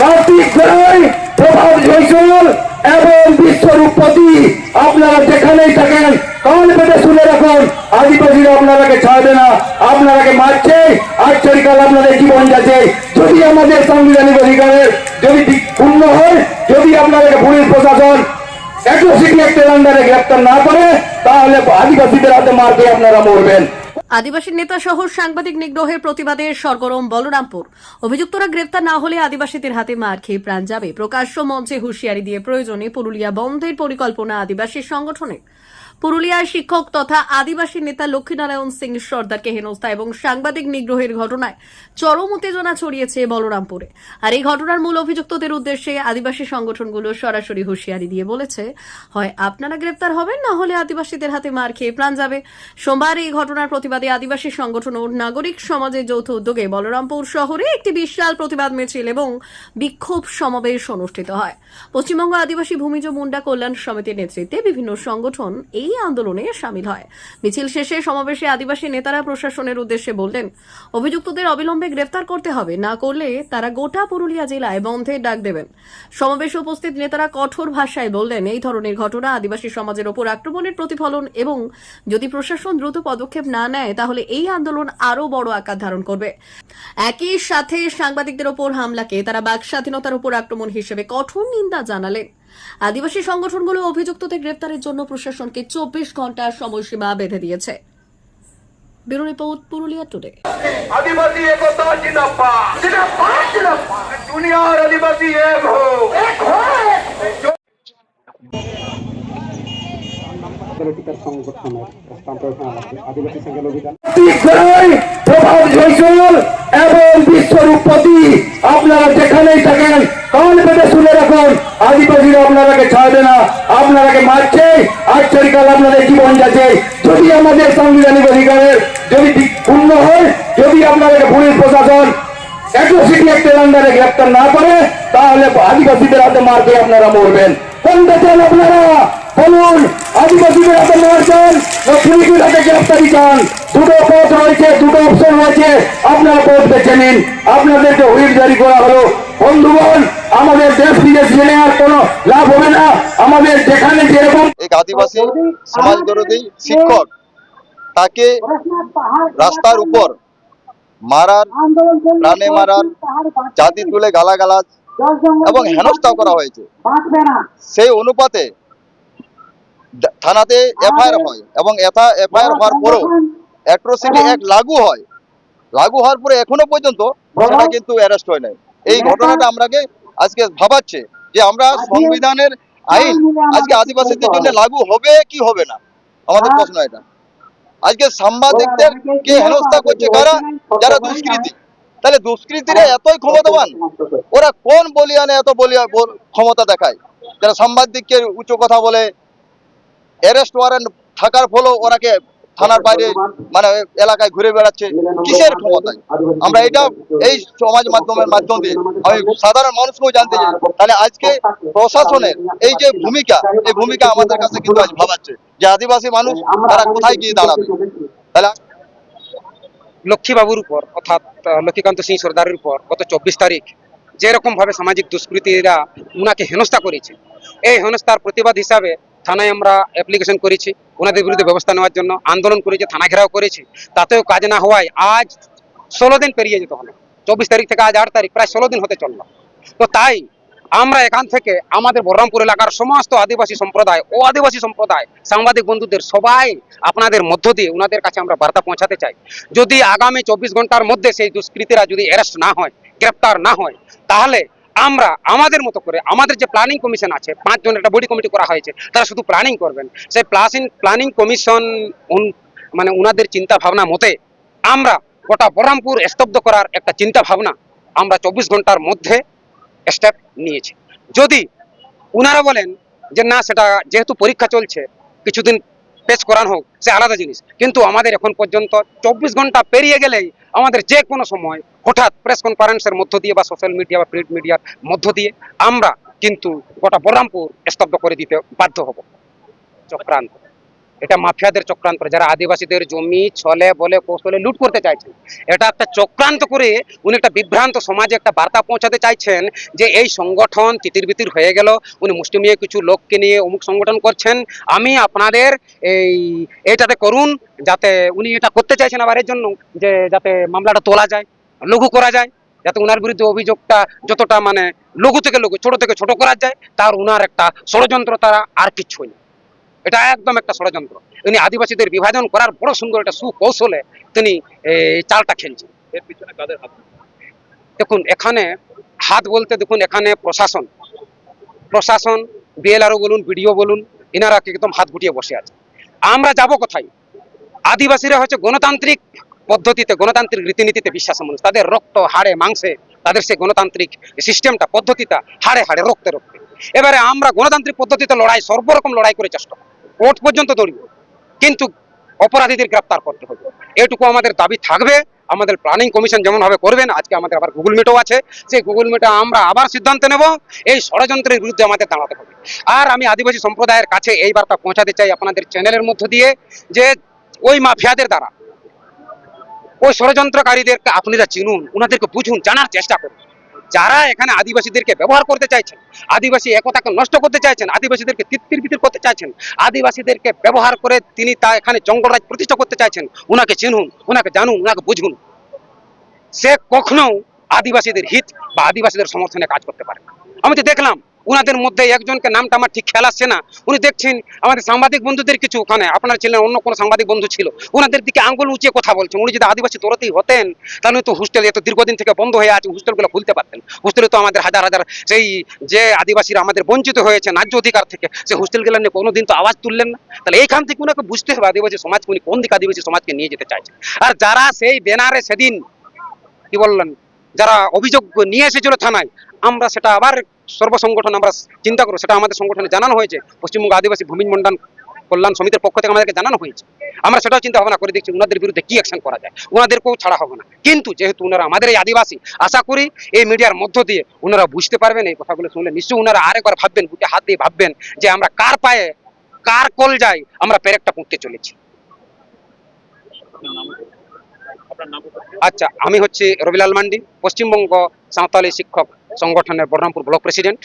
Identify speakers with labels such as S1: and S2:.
S1: কার্তিক গড়াই, প্রভাত জয়সওয়াল এবং বিশ্বরূপপতি আপনারা যেখানেই থাকেন কান পেতে শুনে রাখুন, আদিবাসীরা আপনারাকে ছাড়বে না, আপনারাকে মারছে, আজকাল আপনাদের জীবন যাচ্ছে। যদি আমাদের সাংবিধানিক অধিকারের যদি পূর্ণ হয়, যদি আপনাদেরকে পুলিশ প্রশাসন অ্যাট্রোসিটি অ্যাক্টের আন্ডারে গ্রেপ্তার না করে, তাহলে আদিবাসীদের হাতে মার দিয়ে আপনারা মরবেন।
S2: আদিবাসী নেতা সহ সাংবাদিক নিগ্রহের প্রতিবাদে সরগরম বলরামপুর। অভিযুক্তরা গ্রেফতার না হলে আদিবাসীদের হাতে মার খেয়ে প্রাণ যাবে। প্রকাশ্য মঞ্চে হুঁশিয়ারি দিয়ে প্রয়োজনে পুরুলিয়া বন্ধের পরিকল্পনা আদিবাসী সংগঠনের। পুরুলিয়ার শিক্ষক তথা আদিবাসী নেতা লক্ষ্মীনারায়ণ সিং সর্দারকে হেনস্থা এবং সাংবাদিক নিগ্রহের ঘটনায় চরম উত্তেজনা ছড়িয়েছে বলরামপুরে। আর এই ঘটনার মূল অভিযুক্তদের উদ্দেশ্যে আদিবাসী সংগঠনগুলো সরাসরি হুঁশিয়ারি দিয়ে বলেছে, হয় আপনারা গ্রেপ্তার হবেন, না হলে আদিবাসীদের হাতে মার খেয়ে প্রাণ যাবে। সোমবার এই ঘটনার প্রতিবাদে আদিবাসী সংগঠন ও নাগরিক সমাজের যৌথ উদ্যোগে বলরামপুর শহরে একটি বিশাল প্রতিবাদ মিছিল এবং বিক্ষোভ সমাবেশ অনুষ্ঠিত হয়। পশ্চিমবঙ্গ আদিবাসী ভূমিজ মুন্ডা কল্যাণ সমিতির নেতৃত্বে বিভিন্ন সংগঠন এই আন্দোলনে শামিল হয়। মিছিল শেষে সমাবেশে আদিবাসী নেতারা প্রশাসনের উদ্দেশ্যে বললেন, অভিযুক্তদের অবিলম্বে গ্রেফতার করতে হবে, না করলে তারা গোটা পুরুলিয়া জেলায় বন্ধের ডাক দেবেন। সমাবেশে উপস্থিত নেতারা কঠোর ভাষায় বললেন, এই ধরনের ঘটনা আদিবাসী সমাজের ওপর আক্রমণের প্রতিফলন এবং যদি প্রশাসন দ্রুত পদক্ষেপ না নেয় তাহলে এই আন্দোলন আরো বড় আকার ধারণ করবে। একই সাথে সাংবাদিকদের ওপর হামলাকে তারা বাক স্বাধীনতার উপর আক্রমণ হিসেবে কঠোর নিন্দা জানালেন। আদিবাসী সংগঠনগুলো অভিযুক্তদের গ্রেফতারের জন্য প্রশাসনকে 24 ঘন্টার সময়সীমা বেঁধে দিয়েছে। Bureau report, Purulia today.
S3: आदिवासी एकता जिंदाबाद जिंदाबाद जिंदाबाद दुनियार आदिवासी एक हो
S1: কার্তিক গড়াই, প্রভাত জয়সওয়াল এবং বিশ্বরূপপতি আপনারা যেখানেই থাকেন কান পেতে শুনে রাখুন, আদিবাসীরা আপনারাকে ছাড়বে না, আপনারাকে মারছে, আজকাল আপনাদের জীবন যাচ্ছে। যদি আমাদের সাংবিধানিক অধিকারের যদি পূর্ণ হয়, যদি আপনাদেরকে পুলিশ প্রশাসন অ্যাট্রোসিটি অ্যাক্টের আন্ডারে গ্রেপ্তার না করে, তাহলে আদিবাসীদের হাতে মার দিয়ে আপনারা মরবেন। কোনটা চান আপনারা বলুন? আদিবাসীদের হাতে মার চান না পুলিশের হাতে গ্রেপ্তারি চান? দুটো পথ রয়েছে, দুটো অপশন রয়েছে, আপনারা পথ বেছে নিন। আপনাদেরকে হুইপ জারি করা হলো। বন্ধুগণ, আমাদের দেশ বিদেশ জেনে আর কোনো লাভ হবে না। আমাদের যেখানে যেরকম
S4: এক আদিবাসী সমাজ বিরোধী শিক্ষক তাকে রাস্তার উপর মারার, প্রাণে মারার, জাতি তুলে গালাগালাজ এবং হেনস্থা করা হয়েছে। সেই অনুপাতে থানাতে এফআইআর হয় এবং এফআইআর হওয়ার পরও অ্যাট্রোসিটি অ্যাক্ট লাগু হয়। লাগু হওয়ার পরে এখনো পর্যন্ত সেটা কিন্তু অ্যারেস্ট হয় নাই। এই ঘটনাটা আমরাকে আজকে ভাবাচ্ছে যে আমরা সংবিধানের আইন আজকে আদিবাসীদের জন্য লাগু হবে কি হবে না, আমাদের প্রশ্ন এটা। আজকে সাংবাদিকদের কে হেনস্থা করছে কারা? যারা দুষ্কৃতী। তাহলে দুষ্কৃতীরা এতই ক্ষমতাবান, ওরা কোন বলিয়ানে এত ক্ষমতা দেখায়? যারা সাংবাদিককে উচ্চ কথা বলে, অ্যারেস্ট ওয়ারেন্ট থাকার ফলেও ওরাকে থানার বাইরে মানে এলাকায় ঘুরে বেড়াচ্ছে, কিসের ক্ষমতায়? আমরা এটা এই সমাজ মাধ্যমের মাধ্যম দিয়ে আমি সাধারণ মানুষকেও জানতে চাই, তাহলে আজকে প্রশাসনের এই যে ভূমিকা, এই ভূমিকা আমাদের কাছে কিন্তু আজ ভাবাচ্ছে যে আদিবাসী মানুষ তারা কোথায় গিয়ে দাঁড়াবে। তাহলে
S5: লক্ষ্মীবাবুর উপর অর্থাৎ লক্ষ্মীকান্ত সিং সর্দারের উপর গত 24 তারিখ যেরকম ভাবে সামাজিক দুষ্কৃতীরা উনাকে হেনস্থা করেছে, এই হেনস্থার প্রতিবাদ হিসাবে থানায় আমরা অ্যাপ্লিকেশন করেছি ওনাদের বিরুদ্ধে ব্যবস্থা নেওয়ার জন্য, আন্দোলন করেছি, থানা ঘেরাও করেছি, তাতেও কাজ না হওয়ায় আজ 16 দিন পেরিয়ে যেতে হলো। 24 তারিখ থেকে আজ 8 তারিখ, প্রায় 16 দিন হতে চলল। তো তাই আমরা এখান থেকে আমাদের বহরমপুর এলাকার সমস্ত আদিবাসী সম্প্রদায় ও আদিবাসী সম্প্রদায় সাংবাদিক বন্ধুদের সবাই আপনাদের মধ্য দিয়ে ওনাদের কাছে আমরা বার্তা পৌঁছাতে চাই, যদি আগামী 24 ঘন্টার মধ্যে সেই দুষ্কৃতীরা যদি অ্যারেস্ট না হয়, গ্রেপ্তার না হয়, তাহলে আমরা আমাদের মতো করে আমাদের যে প্ল্যানিং কমিশন আছে, 5 জনের একটা বডি কমিটি করা হয়েছে, তারা শুধু প্ল্যানিং করবেন। সেই প্ল্যানিং কমিশন মানে ওনাদের চিন্তা ভাবনা মতে আমরা গোটা বহরমপুর স্তব্ধ করার একটা চিন্তা ভাবনা আমরা 24 ঘন্টার মধ্যে স্টেপ নিয়েছি। যদি উনারা বলেন যে না, সেটা যেহেতু পরীক্ষা চলছে কিছুদিন পেশ করানো হোক, সে আলাদা জিনিস, কিন্তু আমাদের এখন পর্যন্ত 24 ঘন্টা পেরিয়ে গেলেই আমাদের যে কোনো সময় হঠাৎ প্রেস কনফারেন্সের মধ্য দিয়ে বা সোশ্যাল মিডিয়া বা প্রিন্ট মিডিয়ার মধ্য দিয়ে আমরা কিন্তু গোটা বহরমপুর স্তব্ধ করে দিতে বাধ্য হব। চক্রান্ত এটা মাফিয়াদের চক্রান্ত, যারা আদিবাসীদের জমি ছলে বলে কৌশলে লুট করতে চাইছেন। এটা একটা চক্রান্ত করে উনি একটা বিভ্রান্ত সমাজে একটা বার্তা পৌঁছাতে চাইছেন যে এই সংগঠন তিতির হয়ে গেল, উনি মুষ্টিমেয় কিছু লোককে নিয়ে অমুক সংগঠন করছেন, আমি আপনাদের এইটাতে করুন, যাতে উনি এটা করতে চাইছেন আবার এর জন্য যে যাতে মামলাটা তোলা যায়, লঘু করা যায়, যাতে উনার বিরুদ্ধে অভিযোগটা যতটা মানে লঘু থেকে লঘু, ছোট থেকে ছোট করা যায়, তার উনার একটা ষড়যন্ত্র, তারা আর কিচ্ছুই না। এটা একদম একটা ষড়যন্ত্র। তিনি আদিবাসীদের বিভাজন করার বড় সুন্দর একটা সুকৌশলে তিনি এই চালটা খেলছেন।
S3: এর পিছনে কাদের হাত?
S5: দেখুন এখানে হাত বলতে, দেখুন এখানে প্রশাসন বিএলআরও বলুন, বিডিও বলুন, এনারা একদম হাত গুটিয়ে বসে আছে। আমরা যাব কোথায়? আদিবাসীরা হচ্ছে গণতান্ত্রিক পদ্ধতিতে, গণতান্ত্রিক রীতিনীতিতে বিশ্বাসী মানুষ। তাদের রক্ত হাড়ে মাংসে তাদের সেই গণতান্ত্রিক সিস্টেমটা, পদ্ধতিটা হাড়ে হাড়ে রক্তে রক্তে। এবারে আমরা গণতান্ত্রিক পদ্ধতিতে লড়াই, সর্বরকম লড়াই করে চেষ্টা করব, কোর্ট পর্যন্ত দৌড়ব, কিন্তু অপরাধীদের গ্রেপ্তার করতে হবে, এটুকু আমাদের দাবি থাকবে। আমাদের প্ল্যানিং কমিশন যেমন ভাবে করবেন, আজকে আমাদের আবার গুগল মিটও আছে, সেই গুগল মিটে আমরা আবার সিদ্ধান্ত নেব, এই ষড়যন্ত্রের বিরুদ্ধে আমাদের দাঁড়াতে হবে। আর আমি আদিবাসী সম্প্রদায়ের কাছে এই বার্তা পৌঁছাতে চাই আপনাদের চ্যানেলের মধ্য দিয়ে, যে ওই মাফিয়াদের দ্বারা, ওই ষড়যন্ত্রকারীদেরকে আপনারা চিনুন, ওনাদেরকে বুঝুন, জানার চেষ্টা করুন। যারা এখানে আদিবাসীদেরকে ব্যবহার করতে চাইছেন, আদিবাসী একতাকে নষ্ট করতে চাইছেন, আদিবাসীদেরকে তিত্তির করতে চাইছেন, আদিবাসীদেরকে ব্যবহার করে তিনি তা এখানে জঙ্গলরাজ প্রতিষ্ঠা করতে চাইছেন, ওনাকে চিনুন, ওনাকে জানুন, ওনাকে বুঝুন। সে কখনো আদিবাসীদের হিত বা আদিবাসীদের সমর্থনে কাজ করতে পারে না। আমি তো দেখলাম উনাদের মধ্যে একজনকে, নামটা আমার ঠিক খেয়াল আসছে না, উনি দেখছেন আমাদের সাংবাদিক বন্ধুদের কিছু, ওখানে আপনার ছিলেন, অন্য কোনো সাংবাদিক বন্ধু ছিল, ওনাদের দিকে আঙ্গুল উঁচিয়ে কথা বলছেন। উনি যদি আদিবাসী তরতেই হতেন তাহলে তো হোস্টেল এত দীর্ঘদিন থেকে বন্ধ হয়ে আছে, হোস্টেলগুলো খুলতে পারতেন। হোস্টেলে তো আমাদের হাজার হাজার সেই যে আদিবাসীরা আমাদের বঞ্চিত হয়েছে ন্যায্য অধিকার থেকে, সেই হোস্টেলগুলো নিয়ে কোনোদিন তো আওয়াজ তুললেন না। তাহলে এইখান থেকে উনাকে বুঝতে হবে আদিবাসী সমাজকে উনি কোন দিকে আদিবাসী সমাজকে নিয়ে যেতে চাইছেন। আর যারা সেই ব্যানারে সেদিন কি বললেন, যারা অভিযোগ নিয়ে এসেছিল থানায়, আমরা সেটা আবার সর্বসংগঠন আমরা চিন্তা করবো, সেটা আমাদের সংগঠনে জানানো হয়েছে, পশ্চিমবঙ্গ আদিবাসী ভূমি মন্ডল কল্যাণ সমিতির পক্ষ থেকে আমাদেরকে জানানো হয়েছে। আমরা সেটাও চিন্তা ভাবনা করে দেখছি ওনাদের বিরুদ্ধে কি অ্যাকশন করা যায়, ওনাদেরকেও ছাড়া হবে না। কিন্তু যেহেতু ওনারা আমাদের এই আদিবাসী, আশা করি এই মিডিয়ার মধ্য দিয়ে ওনারা বুঝতে পারবেন, এই কথাগুলো শুনলে নিশ্চয়ই ওনারা আরেকবার ভাববেন, বুকে হাত দিয়ে ভাববেন যে আমরা কার পায়ে, কার কল যায় আমরা পেরেকটা পুঁততে চলেছি। আচ্ছা, আমি হচ্ছি রবিলাল মান্ডি, পশ্চিমবঙ্গ সাঁওতালি শিক্ষক সংগঠনের বহরমপুর ব্লক প্রেসিডেন্ট।